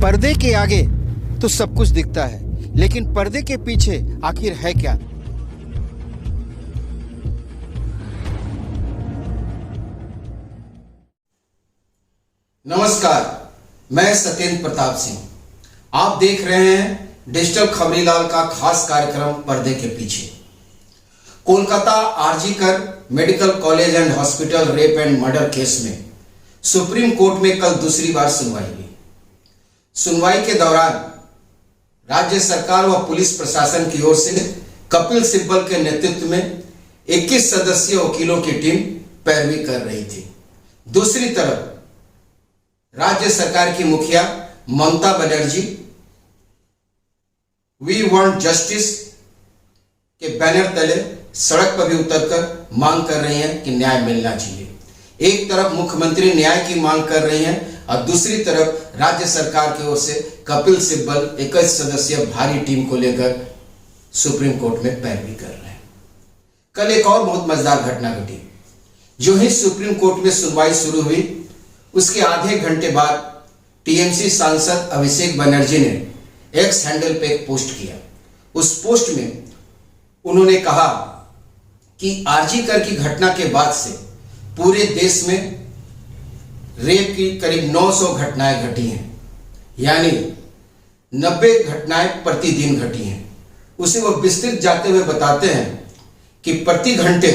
पर्दे के आगे तो सब कुछ दिखता है, लेकिन पर्दे के पीछे आखिर है क्या? नमस्कार, मैं सत्येंद्र प्रताप सिंह। आप देख रहे हैं डिजिटल खबरीलाल का खास कार्यक्रम पर्दे के पीछे। Kolkata RG Kar medical college and hospital rape and murder case में सुप्रीम कोर्ट में कल दूसरी बार सुनवाई हुई। सुनवाई के दौरान राज्य सरकार व पुलिस प्रशासन की ओर से कपिल सिब्बल के नेतृत्व में 21 सदस्यीय वकीलों की टीम पैरवी कर रही थी। दूसरी तरफ राज्य सरकार की मुखिया Mamata Banerjee we want justice के बैनर तले सड़क पर भी उतरकर मांग कर रही हैं कि न्याय मिलना चाहिए। एक तरफ मुख्यमंत्री न्याय की मांग कर रही हैं और दूसरी तरफ राज्य सरकार की ओर से कपिल सिब्बल 21 सदस्यीय भारी टीम को लेकर सुप्रीम कोर्ट में पैरवी कर रहे हैं। कल एक और बहुत मजेदार घटना घटी। जो ही सुप्रीम कोर्ट में सुनवाई शुरू हुई, उसके आधे घंटे बाद टीएमसी सांसद अभिषेक बनर्जी ने एक्स हैंडल पे एक पोस्ट किया। उस पोस्ट में उन्होंने कहा कि आरजीकर की घटना के बाद से पूरे देश में रेप की करीब 900 घटनाएं घटी हैं, यानी 90 घटनाएं प्रतिदिन घटी हैं। उसे वो विस्तृत जाते हुए बताते हैं कि प्रति घंटे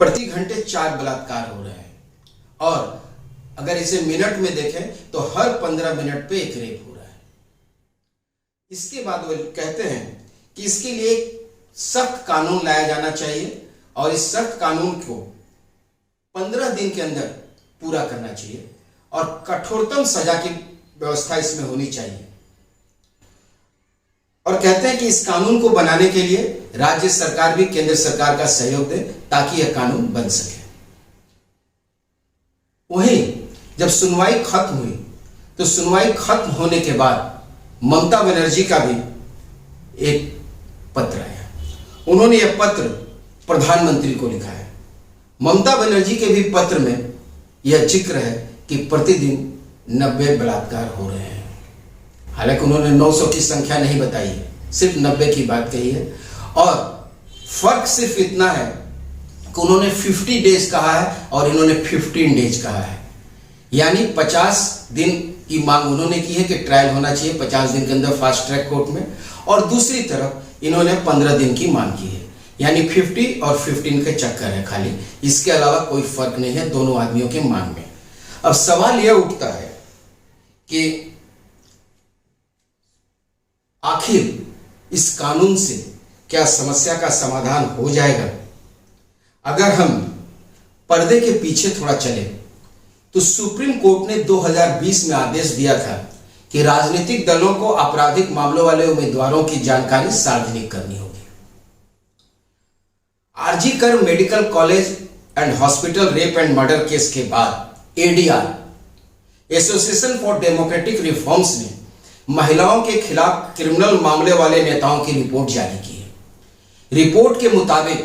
प्रति घंटे 4 बलात्कार हो रहे हैं और अगर इसे मिनट में देखें तो हर 15 मिनट पे एक रेप हो रहा है। इसके बाद वो कहते हैं कि इसके लिए एक सख्त कानून लाया जाना चाहिए और इस सख्त कानून को 15 दिन के अंदर पूरा करना चाहिए और कठोरतम सजा की व्यवस्था इसमें होनी चाहिए। और कहते हैं कि इस कानून को बनाने के लिए राज्य सरकार भी केंद्र सरकार का सहयोग दे ताकि यह कानून बन सके। वहीं जब सुनवाई खत्म हुई तो सुनवाई खत्म होने के बाद ममता बनर्जी का भी एक पत्र आया। उन्होंने यह पत्र प्रधानमंत्री को लिखा है। ममता बनर्जी के भी पत्र में यह जिक्र है कि प्रतिदिन 90 बलात्कार हो रहे हैं। हालांकि उन्होंने 900 की संख्या नहीं बताई है, सिर्फ 90 की बात कही है। और फर्क सिर्फ इतना है कि उन्होंने 50 डेज कहा है और इन्होंने 15 डेज कहा है, यानी 50 दिन की मांग उन्होंने की है कि ट्रायल होना चाहिए 50 दिन के अंदर फास्ट ट्रैक कोर्ट में, और दूसरी तरफ इन्होंने 15 दिन की मांग की है, यानी 50 और 15 के चक्कर है खाली। इसके अलावा कोई फर्क नहीं है दोनों आदमियों के मांग में। अब सवाल यह उठता है कि आखिर इस कानून से क्या समस्या का समाधान हो जाएगा? अगर हम पर्दे के पीछे थोड़ा चले तो सुप्रीम कोर्ट ने 2020 में आदेश दिया था कि राजनीतिक दलों को आपराधिक मामलों वाले उम्मीदवारों की जानकारी सार्वजनिक करनी होगी। RG Kar medical college and hospital rape and murder case के बाद ADR, association for democratic reforms ने महिलाओं के खिलाफ क्रिमिनल मामले वाले नेताओं की रिपोर्ट जारी की है। रिपोर्ट के मुताबिक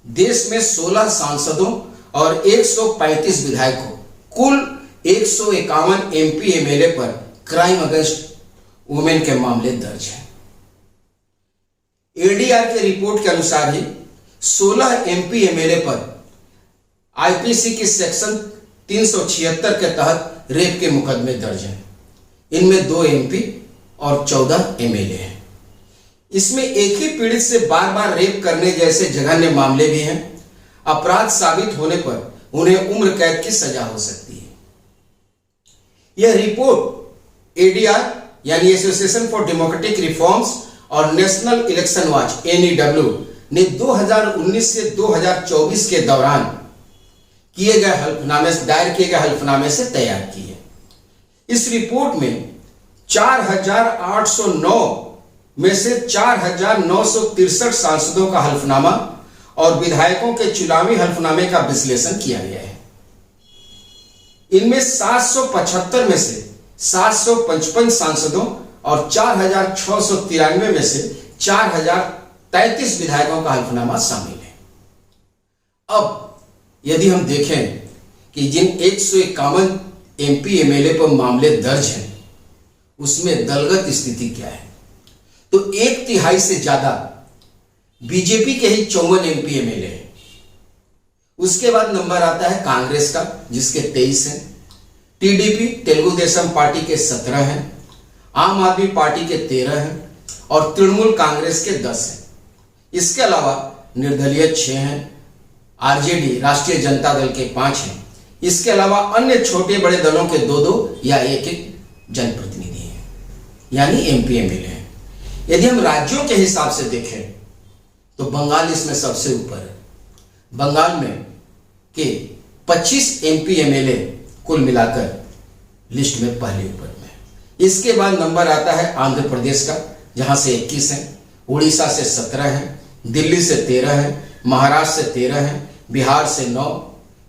देश में 16 सांसदों और 135 विधायकों, कुल 151 एमपी एमएलए पर क्राइम अगेंस्ट वुमेन के मामले दर्ज हैं। एडीआर के रिपोर्ट के अनुसार ही 16 एमपी एमएलए पर आईपीसी की सेक्शन 376 के तहत रेप के मुकदमे दर्ज हैं। इनमें 2 एमपी और 14 एमएलए हैं। इसमें एक ही पीड़ित से बार बार रेप करने जैसे जघन्य मामले भी हैं। अपराध साबित होने पर उन्हें उम्र कैद की सजा हो सकती है। यह रिपोर्ट एडीआर यानी एसोसिएशन फॉर डेमोक्रेटिक रिफॉर्म्स और नेशनल इलेक्शन वॉच एनईडब्ल्यू ने 2019 से 2024 के दौरान दायर किए गए हल्फनामे से तैयार की है। इस रिपोर्ट में 4809 में से 4963 सांसदों का हल्फनामा और विधायकों के चुनावी हल्फनामे का विश्लेषण किया गया है। इनमें 775 में से 755 सांसदों और 4693 में से 4033 विधायकों का हल्फनामा शामिल है। अब यदि हम देखें कि जिन 151 एमपी एमएलए पर मामले दर्ज हैं उसमें दलगत स्थिति क्या है, तो 1/3 से ज्यादा बीजेपी के ही 54 एमपी एमएलए हैं। उसके बाद नंबर आता है कांग्रेस का जिसके 23 हैं, टीडीपी तेलुगु देशम पार्टी के 17 हैं, आम आदमी पार्टी के 13 हैं और तृणमूल कांग्रेस के 10 हैं। इसके अलावा निर्दलीय 6 हैं, आरजेडी राष्ट्रीय जनता दल के 5 हैं। इसके अलावा अन्य छोटे बड़े दलों के 2-2 या 1-1 जनप्रतिनिधि हैं, यानी एमपी एमएलए हैं। यदि हम राज्यों के हिसाब से देखें तो बंगाल इसमें सबसे ऊपर है। बंगाल में के 25 एमपी एमएलए कुल मिलाकर लिस्ट में पहले ऊपर में है। इसके बाद नंबर आता है आंध्र प्रदेश का जहां से 21 हैं, उड़ीसा से 17 हैं, दिल्ली से 13 हैं, महाराष्ट्र से 13 हैं, बिहार से 9,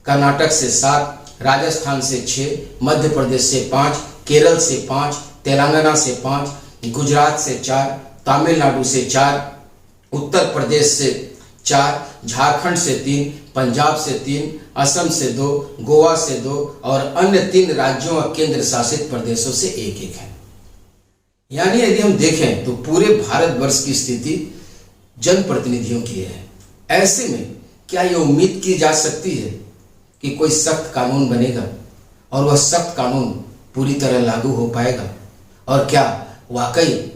कर्नाटक से 7, राजस्थान से 6, मध्य प्रदेश से 5, केरल से 5, तेलंगाना से 5, गुजरात से 4, तमिलनाडु से 4, उत्तर प्रदेश से 4, झारखंड से 3, पंजाब से 3, असम से 2, गोवा से 2 और अन्य 3 राज्यों और केंद्र शासित प्रदेशों से 1-1 है। यानी यदि हम देखें तो पूरे भारतवर्ष की स्थिति जनप्रतिनिधियों की है। ऐसे में क्या यह उम्मीद की जा सकती है कि कोई सख्त कानून बनेगा और वह सख्त कानून पूरी तरह लागू हो पाएगा, और क्या वाकई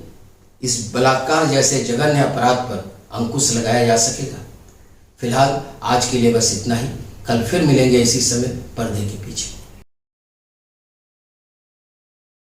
इस बलात्कार जैसे जघन्य अपराध पर अंकुश लगाया जा सकेगा? फिलहाल आज के लिए बस इतना ही। कल फिर मिलेंगे इसी समय पर्दे के पीछे।